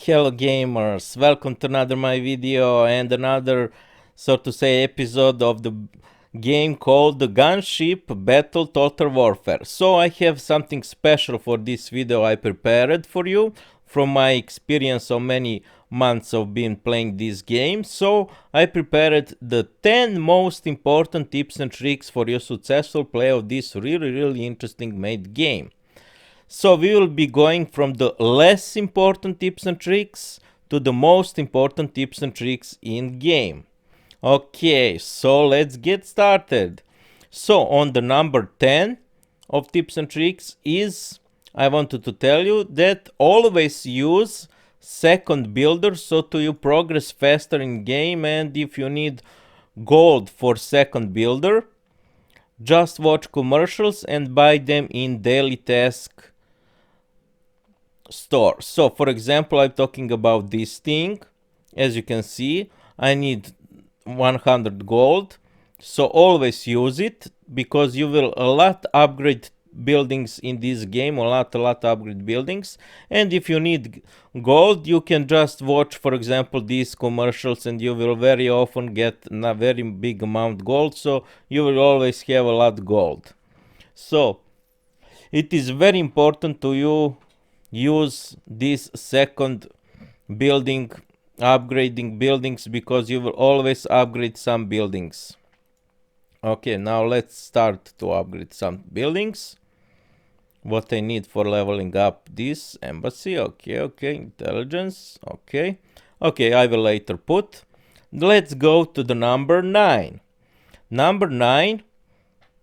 Hello gamers, welcome to another my video and another, so to say, episode of the game called the Gunship Battle Total Warfare. So I have something special for this video I prepared for you from my experience of many months of being playing this game. So I prepared the 10 most important tips and tricks for your successful play of this really interesting made game. So we will be going from the less important tips and tricks to the most important tips and tricks in game. Okay, so let's get started. So on the number 10 of tips and tricks is, I wanted to tell you that always use second builder so to you progress faster in game, and if you need gold for second builder, just watch commercials and buy them in daily task store. So for example, I'm talking about this thing. As you can see, I need 100 gold, so always use it because you will a lot upgrade buildings in this game, a lot upgrade buildings. And if you need gold, you can just watch, for example, these commercials, and you will very often get a very big amount gold, so you will always have a lot gold. So it is very important to you use this second building, upgrading buildings, because you will always upgrade some buildings. Okay, now let's start to upgrade some buildings. What I need for leveling up this embassy. Okay, intelligence. Okay, I will later put. Let's go to the number 9. Number 9.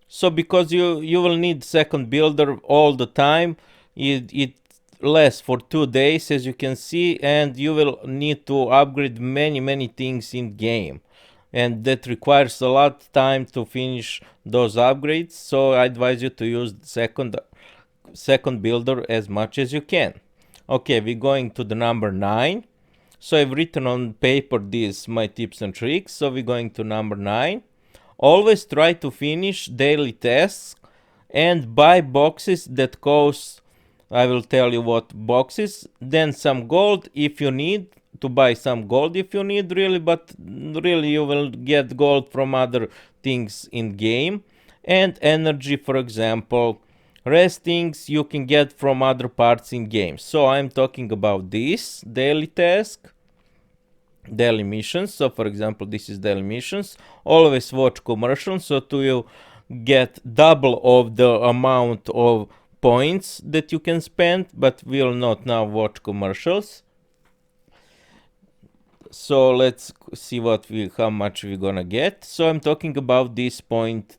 So because you will need second builder all the time, it lasts for 2 days, as you can see, and you will need to upgrade many things in game, and that requires a lot of time to finish those upgrades. So I advise you to use second builder as much as you can. Okay, we're going to the number 9. So I've written on paper these my tips and tricks. So we're going to number 9. Always try to finish daily tasks and buy boxes that cost, I will tell you what boxes, then some gold if you need to buy some gold if you need really, but really you will get gold from other things in game, and energy, for example, rest things you can get from other parts in game. So I'm talking about this daily task, daily missions. So for example, this is daily missions. Always watch commercials so to you get double of the amount of points that you can spend, but we'll not now watch commercials. So let's see how much we're gonna get. So I'm talking about this point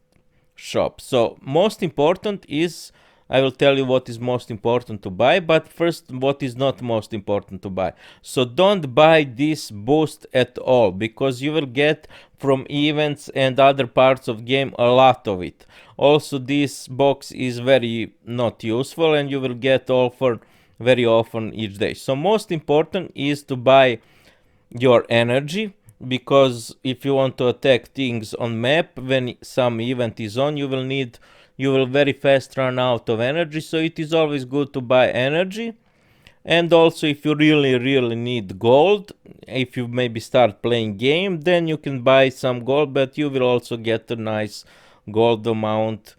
shop. So most important is, I will tell you what is most important to buy, but first what is not most important to buy. So don't buy this boost at all, because you will get from events and other parts of game a lot of it. Also, this box is very not useful, and you will get offered very often each day. So most important is to buy your energy, because if you want to attack things on map when some event is on, you will very fast run out of energy. So it is always good to buy energy. And also, if you really need gold, if you maybe start playing game, then you can buy some gold, but you will also get a nice gold amount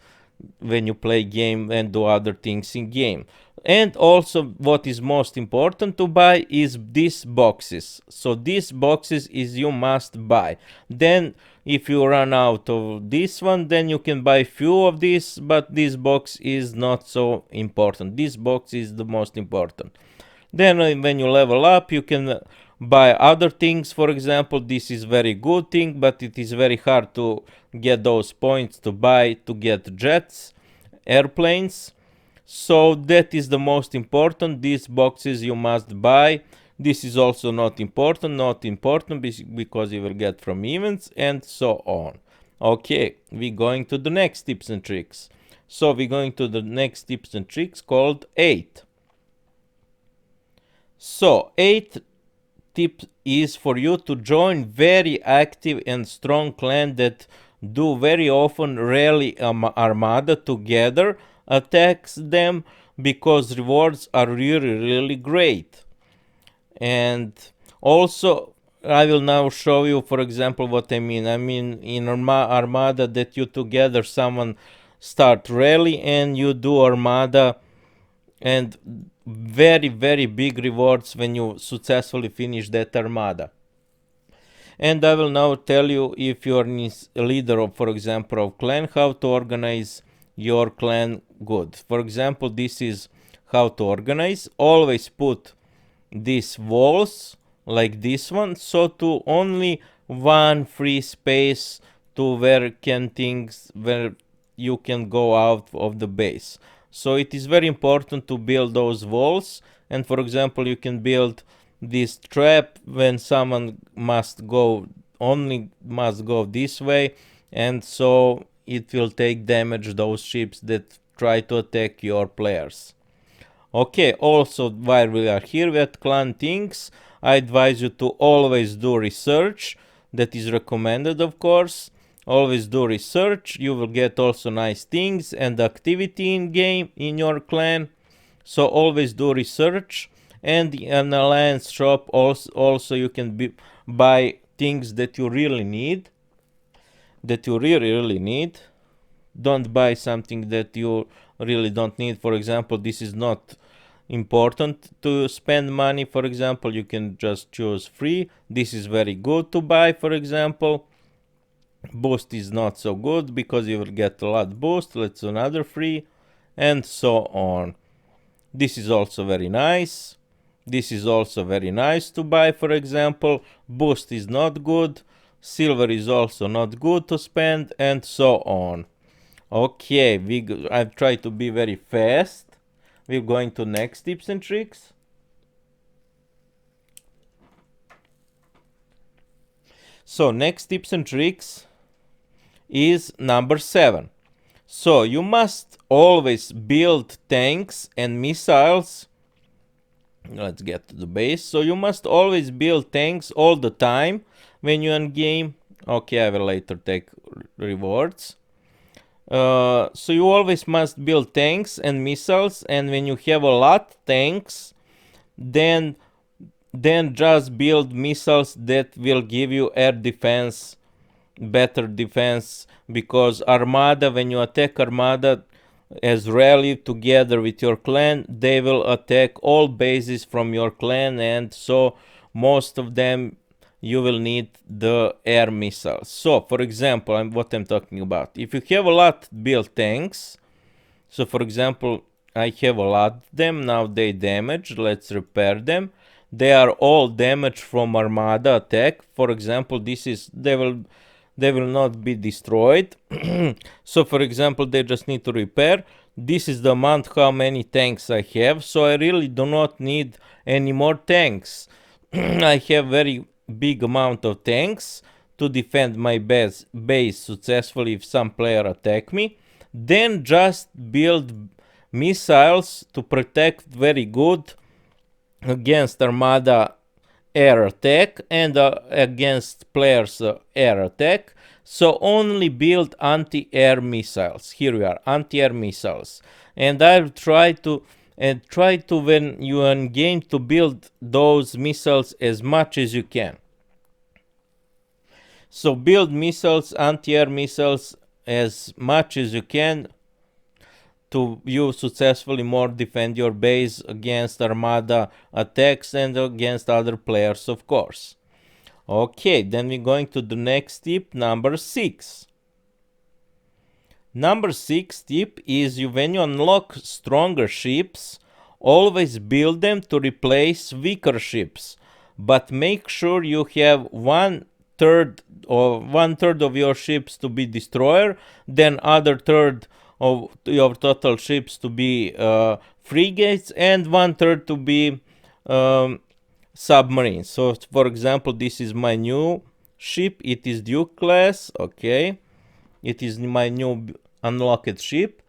when you play game and do other things in game. And also, what is most important to buy is these boxes. So these boxes is you must buy. Then if you run out of this one, then you can buy few of these, but this box is not so important. This box is the most important. Then when you level up, you can buy other things. For example, this is very good thing, but it is very hard to get those points to buy to get jets, airplanes. So that is the most important. These boxes you must buy. This is also not important because you will get from events and so on. Okay, we're going to the next tips and tricks. So we're going to the next tips and tricks called 8. So 8 tip is for you to join very active and strong clan that do very often rally armada together, attacks them, because rewards are really great. And also I will now show you, for example, what I mean. I mean in Armada that you together someone start rally and you do Armada, and very very big rewards when you successfully finish that Armada. And I will now tell you, if you are a leader of, for example, of clan, how to organize your clan good. For example, this is how to organize. Always put these walls like this one, so to only one free space to where you can go out of the base. So it is very important to build those walls. And for example, you can build this trap when someone must go this way, and so it will take damage those ships that try to attack your players. Okay, also while we are here with clan things, I advise you to always do research. That is recommended, of course. Always do research. You will get also nice things and activity in game in your clan. So always do research. And in the alliance shop also you can buy things that you really need. Really need. Don't buy something that you really don't need. For example, this is not important to spend money. For example, you can just choose free. This is very good to buy. For example, boost is not so good because you will get a lot boost. Let's do another free, and so on. This is also very nice. This is also very nice to buy. For example, boost is not good, silver is also not good to spend, and so on. Okay, I've tried to be very fast. We're going to next tips and tricks. So next tips and tricks is number 7. So you must always build tanks and missiles. Let's get to the base. So you must always build tanks all the time when you're in game. Okay, I will later take rewards. So you always must build tanks and missiles, and when you have a lot tanks, then just build missiles that will give you air defense, better defense, because Armada, when you attack Armada as rally together with your clan, they will attack all bases from your clan, and so most of them you will need the air missiles. So for example, what I'm talking about, if you have a lot built tanks, so for example I have a lot of them now, they damaged. Let's repair them. They are all damaged from Armada attack. For example, this is they will not be destroyed. So for example, they just need to repair. This is the amount how many tanks I have, so I really do not need any more tanks. I have very big amount of tanks to defend my base successfully if some player attack me. Then just build missiles to protect very good against Armada air attack and against players air attack. So only build anti-air missiles. Here we are, anti-air missiles. And I'll try to when you are in game to build those missiles as much as you can. So build missiles, anti-air missiles as much as you can to you successfully more defend your base against Armada attacks and against other players, of course. Okay, then we're going to the next tip, number 6. Number 6 tip is when you unlock stronger ships, always build them to replace weaker ships, but make sure you have 1/3 of your ships to be destroyer, then other third of your total ships to be frigates, and 1/3 to be submarines. So for example, this is my new ship, it is Duke class. Okay, it is my new unlocked ship.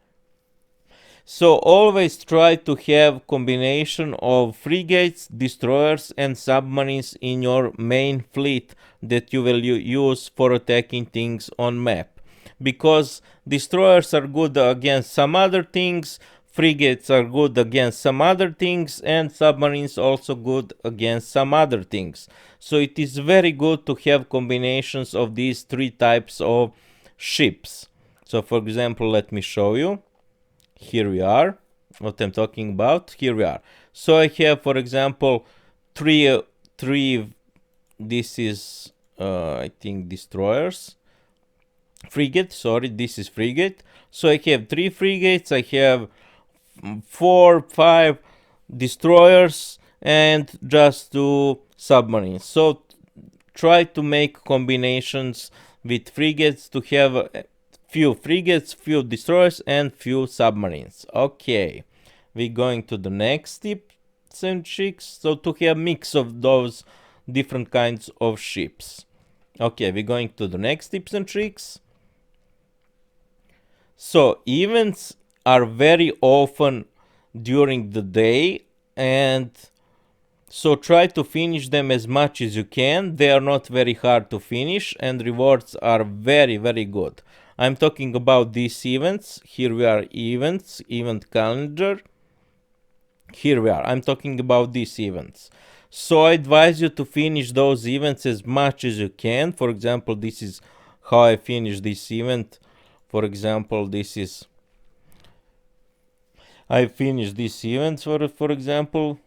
So always try to have combination of frigates, destroyers and submarines in your main fleet that you will use for attacking things on map, because destroyers are good against some other things, frigates are good against some other things, and submarines also good against some other things. So it is very good to have combinations of these three types of ships. So for example, let me show you. Here we are, what I'm talking about. Here we are. So I have, for example, three this is I think destroyers, frigate, sorry, this is frigate. So I have 3 frigates, I have 4, 5 destroyers, and just 2 submarines. So try to make combinations with frigates to have a few frigates, few destroyers, and few submarines. Okay, we're going to the next tips and tricks. So to have mix of those different kinds of ships. Okay, we're going to the next tips and tricks. So events are very often during the day, and so try to finish them as much as you can. They are not very hard to finish, and rewards are very, very good. I'm talking about these events. Here we are, events, event calendar. Here we are. I'm talking about these events. So I advise you to finish those events as much as you can. For example, this is how I finish this event. For example, this is I finished this event for example.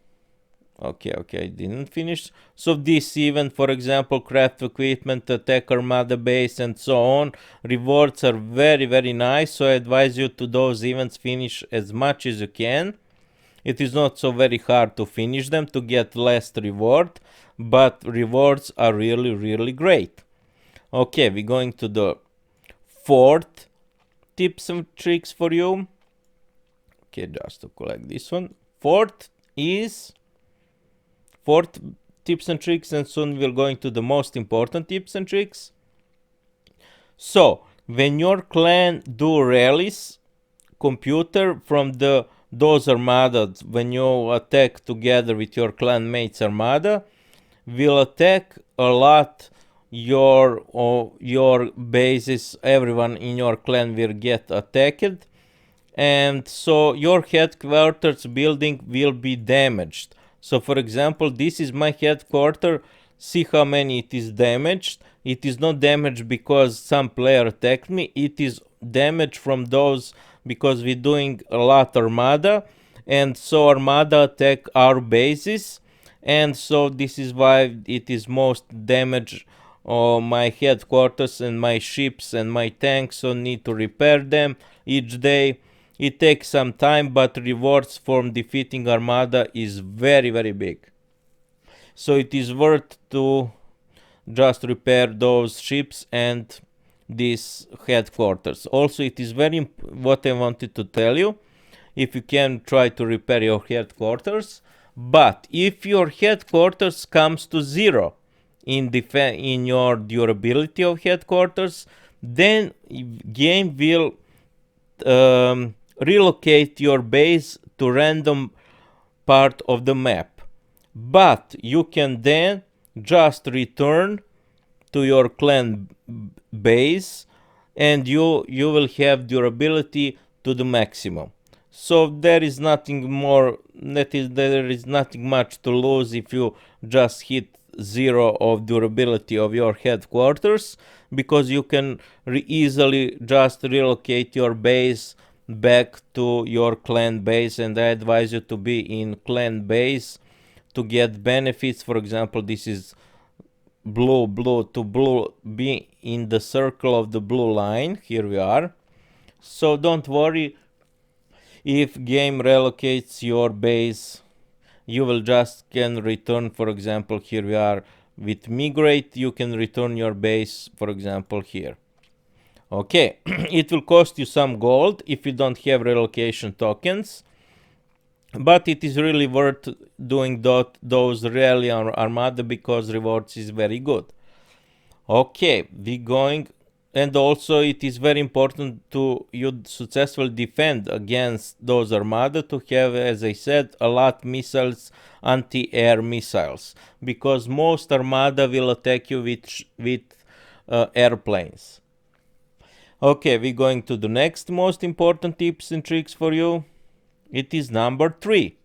Okay, I didn't finish. So this event, for example, craft equipment, attack armada base, and so on, rewards are very, very nice. So I advise you to those events finish as much as you can. It is not so very hard to finish them to get less reward, but rewards are really, really great. Okay, we're going to the fourth tips and tricks for you. Okay, just to collect this one. Fourth tips and tricks, and soon we're going to the most important tips and tricks. So when your clan do rallies, computer from those armadas, when you attack together with your clan mates armada, will attack a lot your bases. Everyone in your clan will get attacked, and so your headquarters building will be damaged. So for example, this is my headquarters. See how many it is damaged. It is not damaged because some player attacked me. It is damaged from those because we're doing a lot armada, and so armada attack our bases, and so this is why it is most damaged. My headquarters and my ships and my tanks, so need to repair them each day. It takes some time, but rewards from defeating armada is very, very big. So it is worth to just repair those ships and this headquarters. Also, it is very what I wanted to tell you. If you can try to repair your headquarters, but if your headquarters comes to 0 in your durability of headquarters, then game will relocate your base to random part of the map. But you can then just return to your clan base, and you will have durability to the maximum. So there is nothing more, there is nothing much to lose if you just hit 0 of durability of your headquarters, because you can easily just relocate your base back to your clan base, and I advise you to be in clan base to get benefits. For example, this is blue, be in the circle of the blue line. Here we are. So don't worry if game relocates your base, you will just can return. For example, here we are with migrate, you can return your base, for example, here. Okay, it will cost you some gold if you don't have relocation tokens, but it is really worth doing those rally armada because rewards is very good. Okay, we going, and also it is very important to you successfully defend against those armada to have, as I said, a lot missiles, anti-air missiles, because most armada will attack you with airplanes. Okay, we're going to the next most important tips and tricks for you. It is number 3.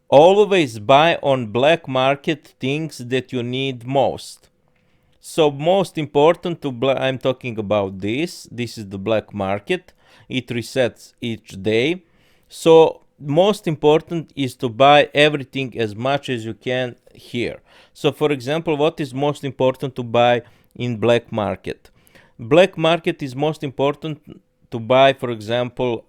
Always buy on black market things that you need most. So most important I'm talking about this. This is the black market. It resets each day. So most important is to buy everything as much as you can here. So for example, what is most important to buy in black market? Black market is most important to buy, for example,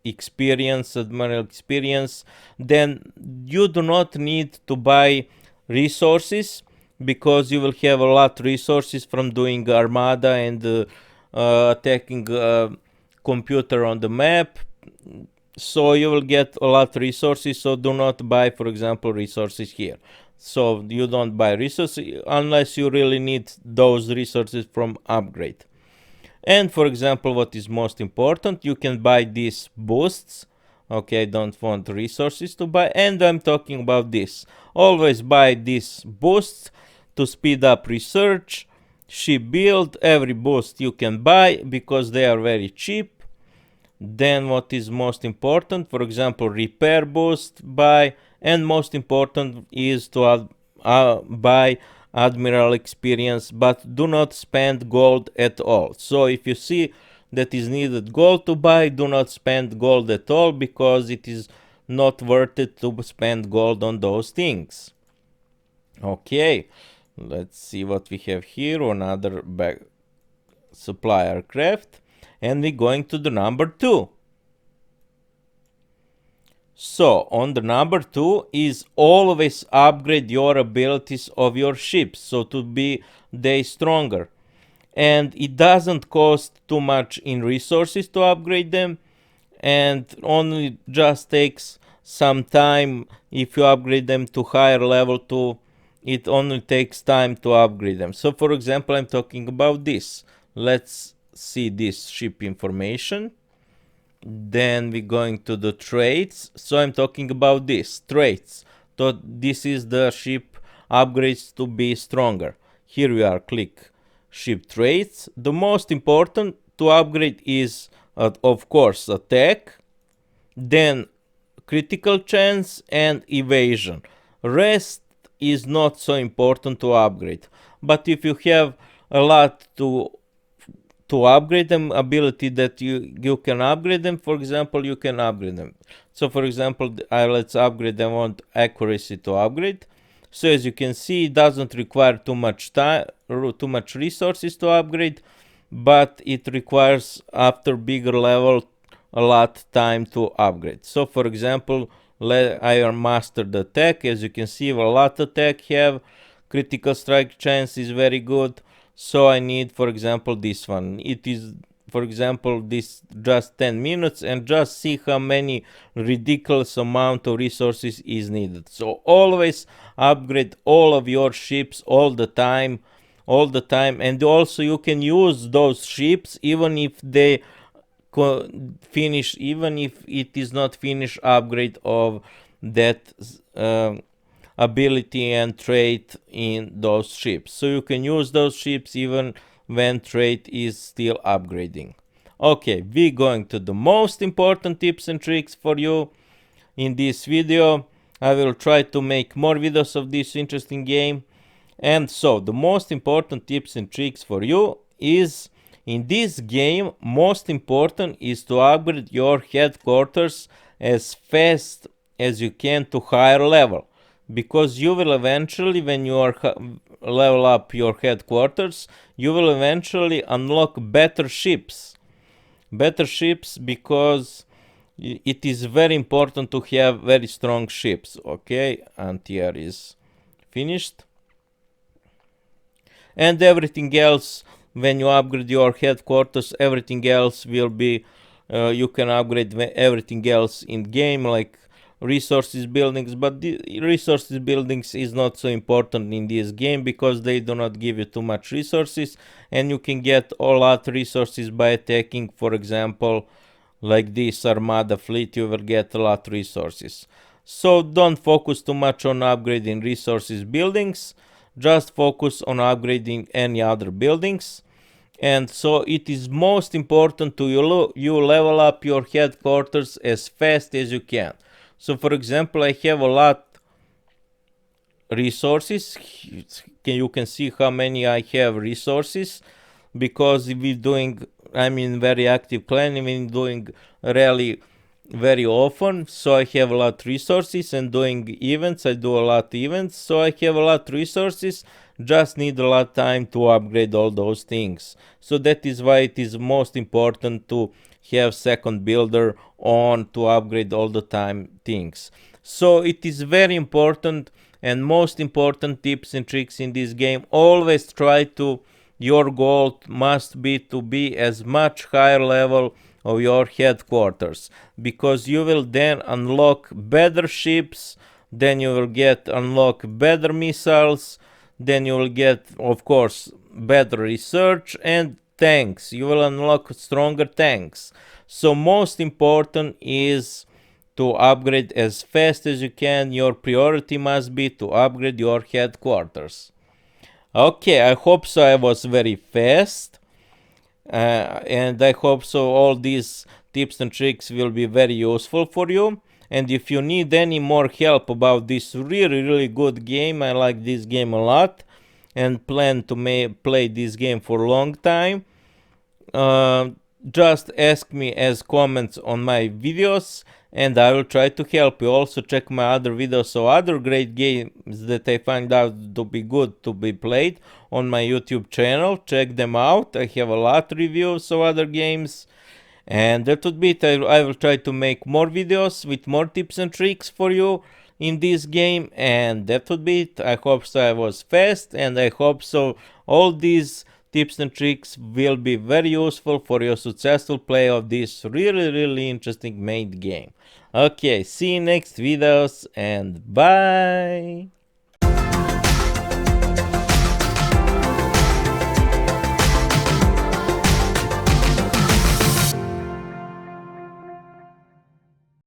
experience, admiral experience. Then you do not need to buy resources, because you will have a lot resources from doing armada and attacking computer on the map. So you will get a lot resources. So do not buy, for example, resources here. So you don't buy resources unless you really need those resources from upgrade. And for example, what is most important, you can buy these boosts. Okay, I don't want resources to buy, and I'm talking about this. Always buy these boosts to speed up research, ship build, every boost you can buy because they are very cheap. Then what is most important, for example, repair boost buy, and most important is to buy admiral experience, but do not spend gold at all. So if you see that is needed gold to buy, do not spend gold at all, because it is not worth it to spend gold on those things. Okay, let's see what we have here. Another supply aircraft, and we're going to the number 2. So on the number 2 is always upgrade your abilities of your ships, so to be they stronger. And it doesn't cost too much in resources to upgrade them, and only just takes some time. If you upgrade them to higher level 2, it only takes time to upgrade them. So for example, I'm talking about this. Let's see this ship information. Then we're going to the traits. So I'm talking about this traits. So this is the ship upgrades to be stronger. Here we are, click ship traits. The most important to upgrade is of course attack, then critical chance and evasion. Rest is not so important to upgrade, but if you have a lot to upgrade them, ability that you can upgrade them, for example, you can upgrade them. So for example, let's upgrade them on accuracy to upgrade. So as you can see, it doesn't require too much time, too much resources to upgrade, but it requires after bigger level a lot time to upgrade. So for example, I mastered the attack. As you can see, a lot attack have critical strike chance is very good. So I need, for example, this one. It is, for example, this just 10 minutes, and just see how many ridiculous amount of resources is needed. So always upgrade all of your ships all the time, and also you can use those ships even if they finish, even if it is not finished upgrade of that ability and trait in those ships. So you can use those ships even when trait is still upgrading. Okay, we're going to the most important tips and tricks for you in this video. I will try to make more videos of this interesting game. And so the most important tips and tricks for you is, in this game, most important is to upgrade your headquarters as fast as you can to higher level, because you will eventually, when you are level up your headquarters, you will eventually unlock better ships, because it is very important to have very strong ships. Okay, anti-air is finished, and everything else, when you upgrade your headquarters, everything else will be you can upgrade everything else in game, like resources buildings, but the resources buildings is not so important in this game because they do not give you too much resources, and you can get a lot resources by attacking, for example, like this armada fleet. You will get a lot resources. So don't focus too much on upgrading resources buildings, just focus on upgrading any other buildings. And so it is most important to you level up your headquarters as fast as you can. So for example, I have a lot resources. You can see how many I have resources, because we're doing, I'm in very active clan, I'm doing really very often, so I have a lot of resources, and doing events, I do a lot of events, so I have a lot of resources, just need a lot of time to upgrade all those things. So that is why it is most important to have second builder on to upgrade all the time things. So it is very important, and most important tips and tricks in this game, always try to, your goal must be to be as much higher level of your headquarters, because you will then unlock better ships, then you will get unlock better missiles, then you will get, of course, better research and tanks. You will unlock stronger tanks. So most important is to upgrade as fast as you can. Your priority must be to upgrade your headquarters. Okay, I hope so. I was very fast. And I hope so all these tips and tricks will be very useful for you. And if you need any more help about this really good game, I like this game a lot and plan to play this game for a long time, uh, just ask me as comments on my videos, and I will try to help you. Also check my other videos, so other great games that I find out to be good to be played on my YouTube channel. Check them out. I have a lot of reviews of other games. And that would be it. I will try to make more videos with more tips and tricks for you in this game. And that would be it. I hope so I was fast, and I hope so all these tips and tricks will be very useful for your successful play of this really interesting made game. Okay, see you next videos, and bye!